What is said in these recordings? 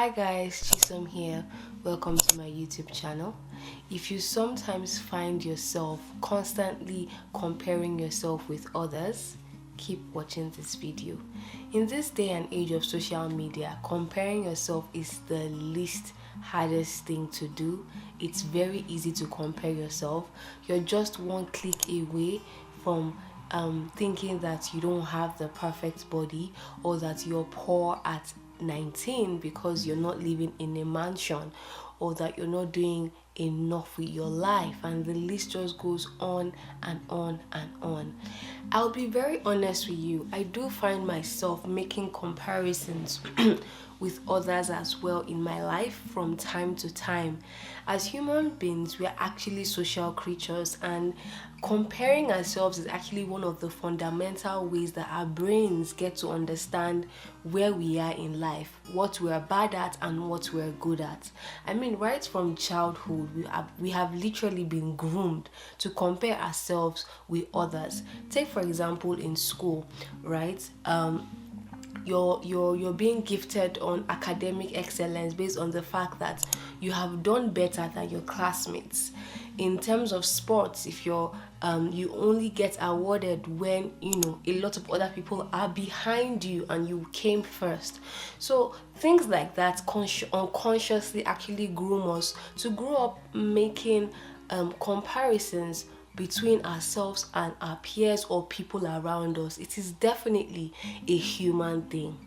Hi guys, Chisom here. Welcome to my YouTube channel. If you sometimes find yourself constantly comparing yourself with others, keep watching this video. In this day and age of social media, comparing yourself is the least hardest thing to do. It's very easy to compare yourself. You're just one click away from thinking that you don't have the perfect body, or that you're poor at 19 because you're not living in a mansion, or that you're not doing enough with your life, and the list just goes on and on and on. I'll be very honest with you, I do find myself making comparisons with others as well in my life from time to time. As human beings, we are actually social creatures, and comparing ourselves is actually one of the fundamental ways that our brains get to understand where we are in life, what we're bad at and what we're good at. I mean, right from childhood, we have literally been groomed to compare ourselves with others. Take for example in school, right? You're being gifted on academic excellence based on the fact that you have done better than your classmates. In terms of sports, if you only get awarded when a lot of other people are behind you and you came first. So things like that unconsciously actually groom us to grow up making comparisons between ourselves and our peers or people around us. It is definitely a human thing.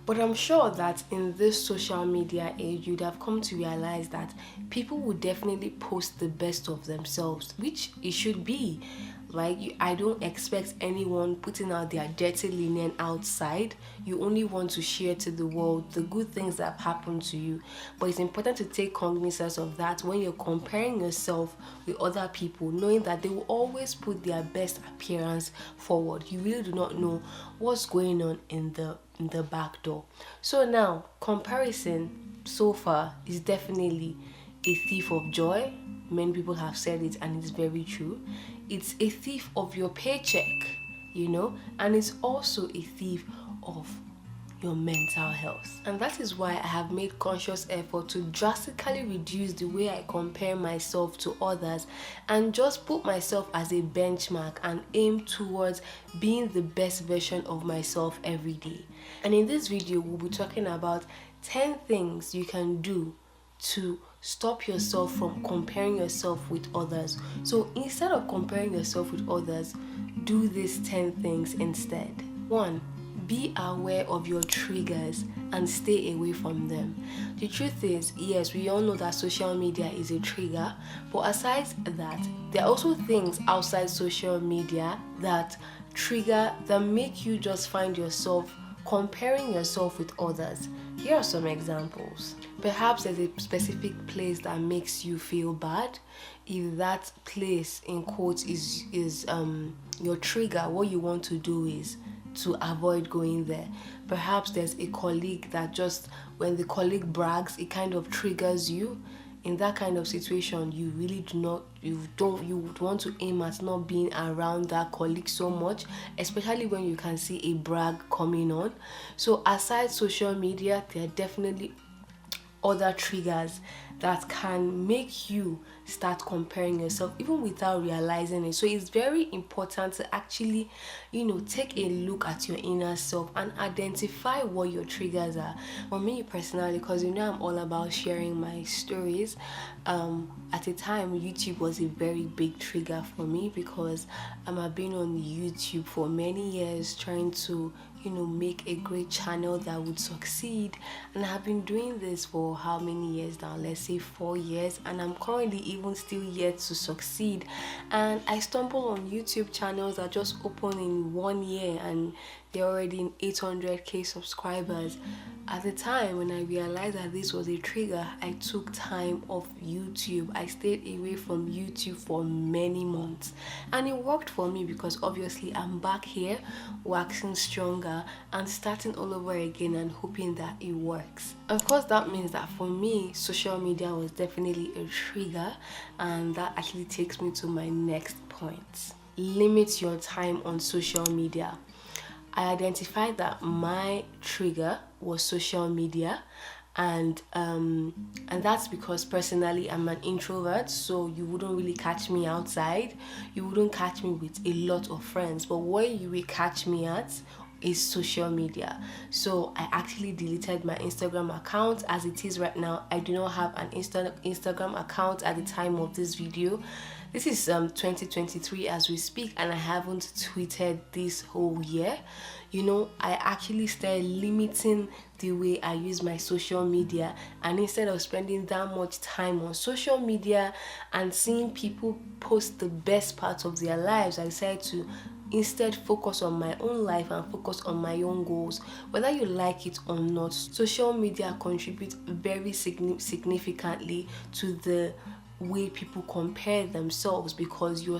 But I'm sure that in this social media age, you'd have come to realize that people would definitely post the best of themselves, which it should be. Like, I don't expect anyone putting out their dirty linen outside. You only want to share to the world the good things that have happened to you. But it's important to take cognizance of that when you're comparing yourself with other people, knowing that they will always put their best appearance forward. You really do not know what's going on in the back door. So now, comparison so far is definitely a thief of joy. Many people have said it, and it's very true. It's a thief of your paycheck, and it's also a thief of your mental health. And that is why I have made conscious effort to drastically reduce the way I compare myself to others, and just put myself as a benchmark and aim towards being the best version of myself every day. And in this video, we'll be talking about 10 things you can do to stop yourself from comparing yourself with others. So instead of comparing yourself with others, do these 10 things instead. 1. Be aware of your triggers and stay away from them. The truth is, yes, we all know that social media is a trigger, but aside that, there are also things outside social media that make you just find yourself comparing yourself with others. Here are some examples. Perhaps there's a specific place that makes you feel bad. If that place, in quotes, is your trigger, what you want to do is to avoid going there. Perhaps there's a colleague that just when the colleague brags, it kind of triggers you. In that kind of situation, you would want to aim at not being around that colleague so much, especially when you can see a brag coming on. So aside social media, there are definitely other triggers that can make you start comparing yourself even without realizing it. So it's very important to actually take a look at your inner self and identify what your triggers are. For me personally, because I'm all about sharing my stories, at a time YouTube was a very big trigger for me, because I've been on YouTube for many years trying to make a great channel that would succeed, and I've been doing this for how many years now? Let's say 4 years, and I'm currently even still yet to succeed. And I stumble on YouTube channels that just open in 1 year and they're already in 800k subscribers. At the time when I realized that this was a trigger, I took time off YouTube. I stayed away from YouTube for many months, and it worked for me because obviously I'm back here waxing stronger and starting all over again and hoping that it works. Of course, that means that for me, social media was definitely a trigger, and that actually takes me to my next point. Limit your time on social media. I identified that my trigger was social media, and that's because personally I'm an introvert, so you wouldn't really catch me outside. You wouldn't catch me with a lot of friends, but where you will catch me at is social media. So I actually deleted my Instagram account. As it is right now, I do not have an Instagram account at the time of this video. This is 2023 as we speak, and I haven't tweeted this whole year. I actually started limiting the way I use my social media, and instead of spending that much time on social media and seeing people post the best parts of their lives, I decided to instead focus on my own life and focus on my own goals. Whether you like it or not, social media contributes very significantly to the way people compare themselves, because you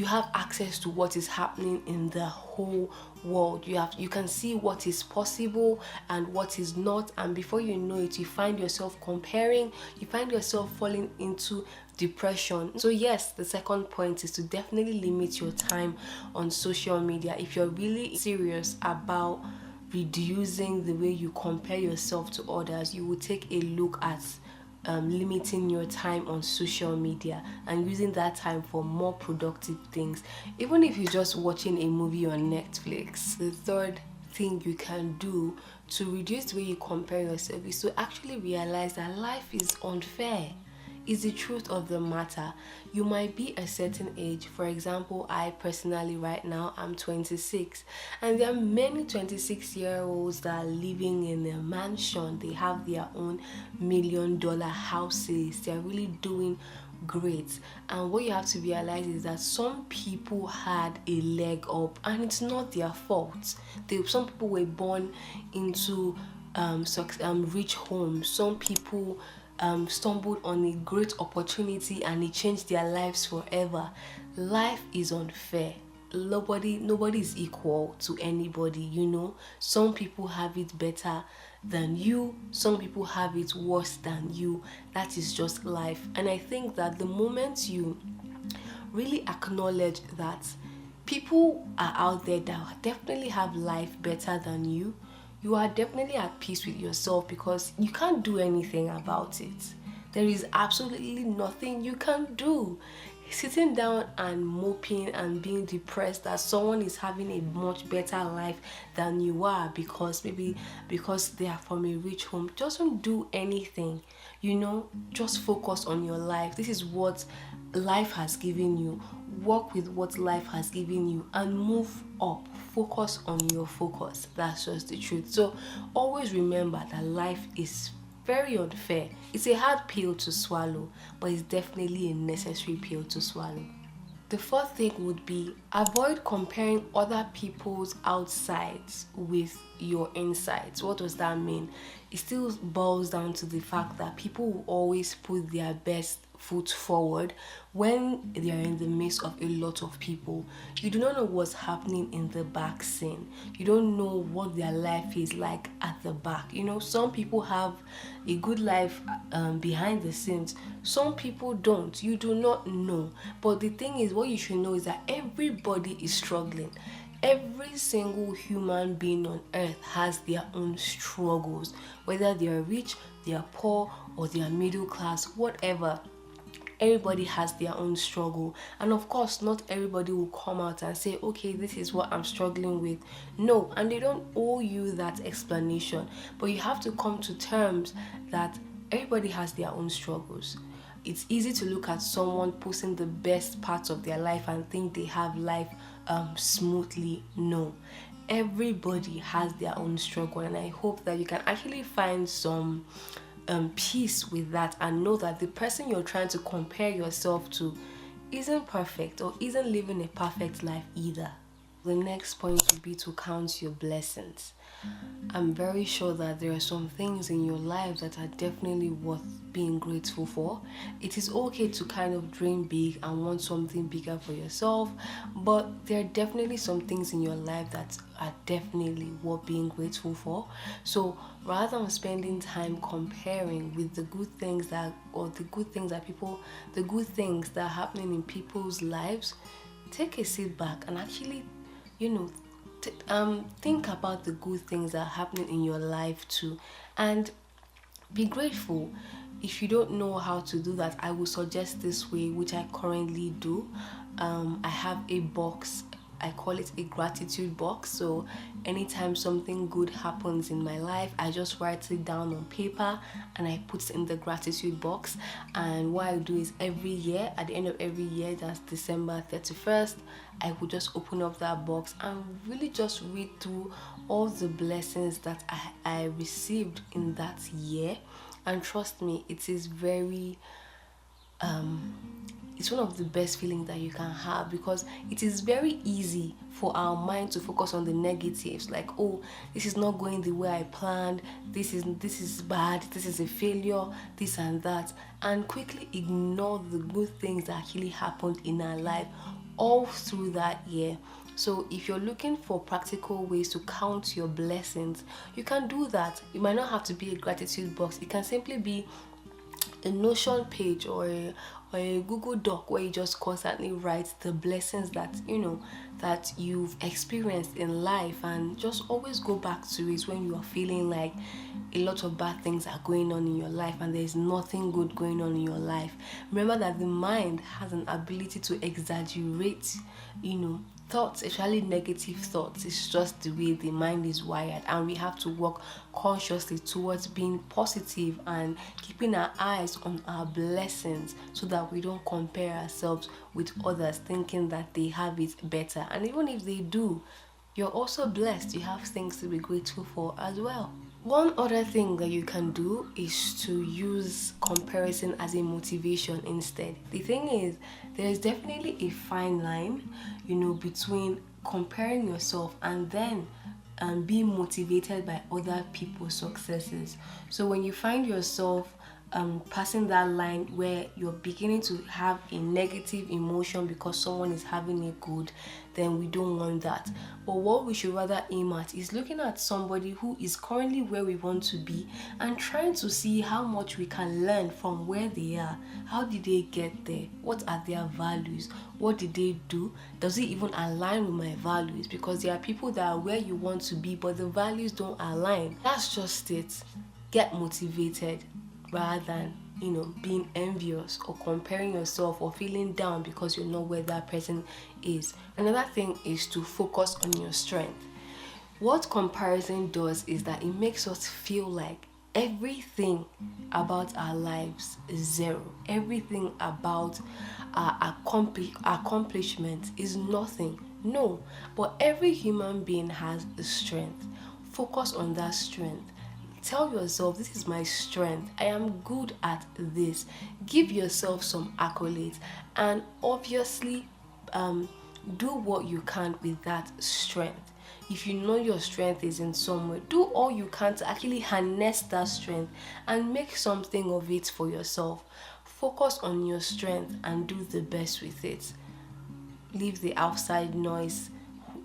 have access to what is happening in the whole world. You can see what is possible and what is not, and before you know it, you find yourself comparing, you find yourself falling into depression. So yes, the second point is to definitely limit your time on social media. If you're really serious about reducing the way you compare yourself to others, you will take a look at limiting your time on social media and using that time for more productive things. Even if you're just watching a movie on Netflix, the third thing you can do to reduce the way you compare yourself is to actually realize that life is unfair. Is the truth of the matter. You might be a certain age. For example, I personally right now I'm 26, and there are many 26-year-olds that are living in a mansion. They have their own $1 million houses. They're really doing great. And what you have to realize is that some people had a leg up, and it's not their fault. Some people were born into rich homes. Some people stumbled on a great opportunity and it changed their lives forever. Life is unfair. Nobody is equal to anybody. Some people have it better than you, some people have it worse than you. That is just life. And I think that the moment you really acknowledge that people are out there that definitely have life better than you are definitely at peace with yourself, because you can't do anything about it. There is absolutely nothing you can do. Sitting down and moping and being depressed that someone is having a much better life than you are because they are from a rich home doesn't do anything. Just focus on your life. This is what life has given you. Work with what life has given you and move up. Focus on your focus. That's just the truth. So always remember that life is very unfair. It's a hard pill to swallow, but it's definitely a necessary pill to swallow. The fourth thing would be avoid comparing other people's outsides with your insides. What does that mean? It still boils down to the fact that people will always put their best foot forward when they are in the midst of a lot of people. You do not know what's happening in the back scene. You don't know what their life is like at the back. Some people have a good life behind the scenes. Some people don't. You do not know. But the thing is, what you should know is that everybody is struggling. Every single human being on earth has their own struggles, whether they are rich, they are poor, or they are middle class, whatever. Everybody has their own struggle, and of course not everybody will come out and say, okay, this is what I'm struggling with. No, and they don't owe you that explanation, but you have to come to terms that everybody has their own struggles. It's easy to look at someone posting the best parts of their life and think they have life smoothly. No, everybody has their own struggle, and I hope that you can actually find some peace with that and know that the person you're trying to compare yourself to isn't perfect or isn't living a perfect life either. The next point would be to count your blessings. I'm very sure that there are some things in your life that are definitely worth being grateful for. It is okay to kind of dream big and want something bigger for yourself, but there are definitely some things in your life that are definitely worth being grateful for. So rather than spending time comparing with the good things that are happening in people's lives, take a sit back and actually think about the good things that are happening in your life too, and be grateful. If you don't know how to do that, I will suggest this way, which I currently do. I have a box, I call it a gratitude box. So anytime something good happens in my life, I just write it down on paper and I put it in the gratitude box. And what I do is every year, at the end of every year, that's December 31st, I would just open up that box and really just read through all the blessings that I received in that year. And trust me, it is very it's one of the best feelings that you can have, because it is very easy for our mind to focus on the negatives, like, oh, this is not going the way I planned, this is bad, this is a failure, this and that, and quickly ignore the good things that actually happened in our life all through that year. So if you're looking for practical ways to count your blessings, you can do that. It might not have to be a gratitude box. It can simply be a Notion page or a Google Doc where you just constantly write the blessings that that you've experienced in life, and just always go back to it when you are feeling like a lot of bad things are going on in your life and there's nothing good going on in your life. Remember that the mind has an ability to exaggerate, thoughts, especially negative thoughts. It's just the way the mind is wired, and we have to work consciously towards being positive and keeping our eyes on our blessings, so that we don't compare ourselves with others thinking that they have it better. And even if they do, you're also blessed. You have things to be grateful for as well. One other thing that you can do is to use comparison as a motivation instead. The thing is, there is definitely a fine line, between comparing yourself and then being motivated by other people's successes. So when you find yourself passing that line where you're beginning to have a negative emotion because someone is having it good, then we don't want that. But what we should rather aim at is looking at somebody who is currently where we want to be and trying to see how much we can learn from where they are. How did they get there? What are their values? What did they do? Does it even align with my values? Because there are people that are where you want to be, but the values don't align. That's just it. Get motivated rather than being envious or comparing yourself or feeling down because you know where that person is. Another thing is to focus on your strength. What comparison does is that it makes us feel like everything about our lives is zero. Everything about our accomplishment is nothing. No, but every human being has a strength. Focus on that strength. Tell yourself, this is my strength. I am good at this. Give yourself some accolades, and obviously do what you can with that strength. If you know your strength is in somewhere, do all you can to actually harness that strength and make something of it for yourself. Focus on your strength and do the best with it. Leave the outside noise.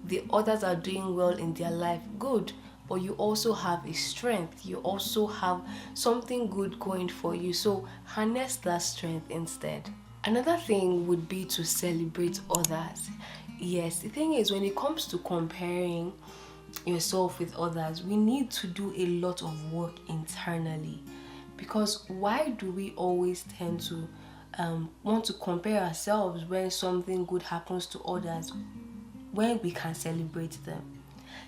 The others are doing well in their life, good. But you also have a strength. You also have something good going for you. So harness that strength instead. Another thing would be to celebrate others. Yes, the thing is, when it comes to comparing yourself with others, we need to do a lot of work internally. Because why do we always tend to want to compare ourselves when something good happens to others, when we can celebrate them?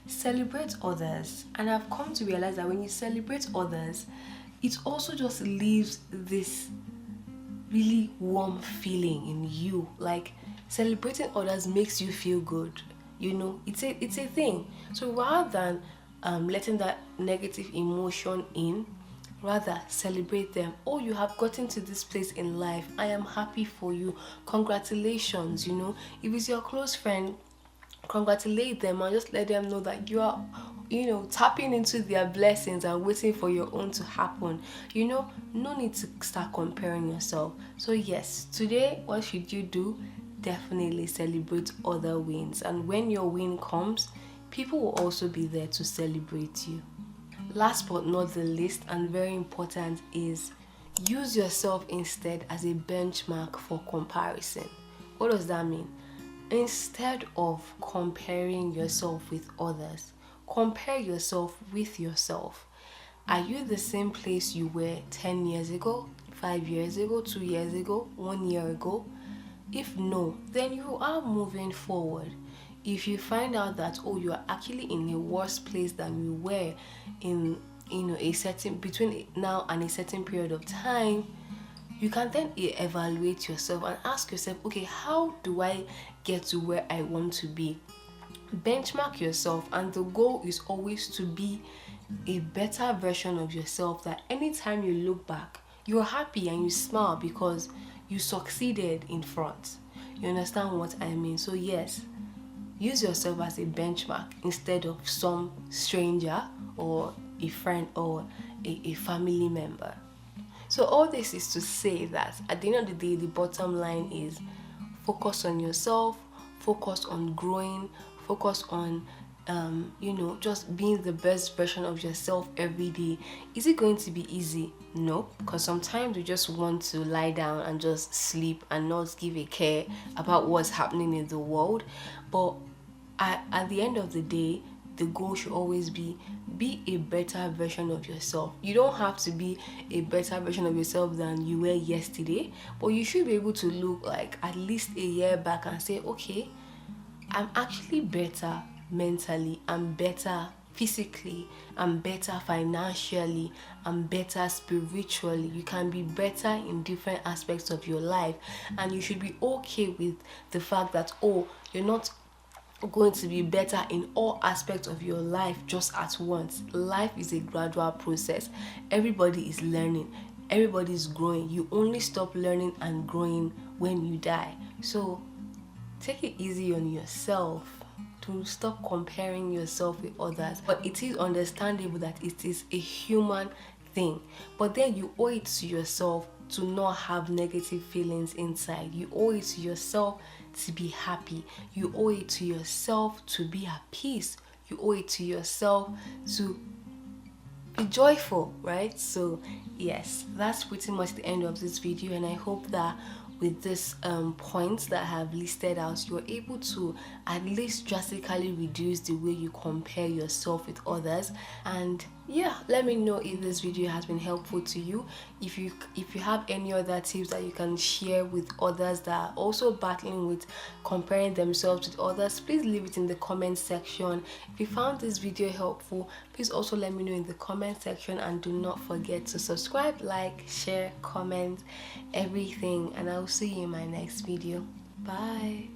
Celebrate others. And I've come to realize that when you celebrate others, it also just leaves this really warm feeling in you. Like, celebrating others makes you feel good. It's a thing. So rather than letting that negative emotion in, rather celebrate them. Oh, you have gotten to this place in life. I am happy for you. Congratulations. If it's your close friend, congratulate them and just let them know that you are tapping into their blessings and waiting for your own to happen. No need to start comparing yourself. So yes, today, what should you do? Definitely celebrate other wins, and when your win comes, people will also be there to celebrate you. Last but not the least, and very important, is use yourself instead as a benchmark for comparison. What does that mean? instead of comparing yourself with others, compare yourself with yourself. Are you the same place you were 10 years ago, 5 years ago, 2 years ago, 1 year ago? If no, then you are moving forward. If you find out that, oh, you are actually in a worse place than you were in, a certain, between now and a certain period of time, you can then evaluate yourself and ask yourself, okay, how do I get to where I want to be? Benchmark yourself, and the goal is always to be a better version of yourself, that anytime you look back, you're happy and you smile because you succeeded in front. You understand what I mean? So yes, use yourself as a benchmark instead of some stranger or a friend or a family member. So all this is to say that at the end of the day, the bottom line is focus on yourself, focus on growing, focus on just being the best version of yourself every day. Is it going to be easy? No, because sometimes we just want to lie down and just sleep and not give a care about what's happening in the world. But at the end of the day, the goal should always be a better version of yourself. You don't have to be a better version of yourself than you were yesterday, but you should be able to look like at least a year back and say, okay, I'm actually better mentally, I'm better physically, I'm better financially, I'm better spiritually. You can be better in different aspects of your life, and you should be okay with the fact that, oh, you're not going to be better in all aspects of your life just at once. Life is a gradual process. Everybody is learning, everybody is growing. You only stop learning and growing when you die. So take it easy on yourself, to stop comparing yourself with others. But it is understandable that it is a human thing, but then you owe it to yourself to not have negative feelings inside. You owe it to yourself to be happy. You owe it to yourself to be at peace. You owe it to yourself to be joyful, right? So yes, that's pretty much the end of this video, and I hope that with this points that I have listed out, you're able to at least drastically reduce the way you compare yourself with others. And yeah, let me know if this video has been helpful to you. If you have any other tips that you can share with others that are also battling with comparing themselves with others, please leave it in the comment section. If you found this video helpful, please also let me know in the comment section, and do not forget to subscribe, like, share, comment, everything, and I'll see you in my next video. Bye.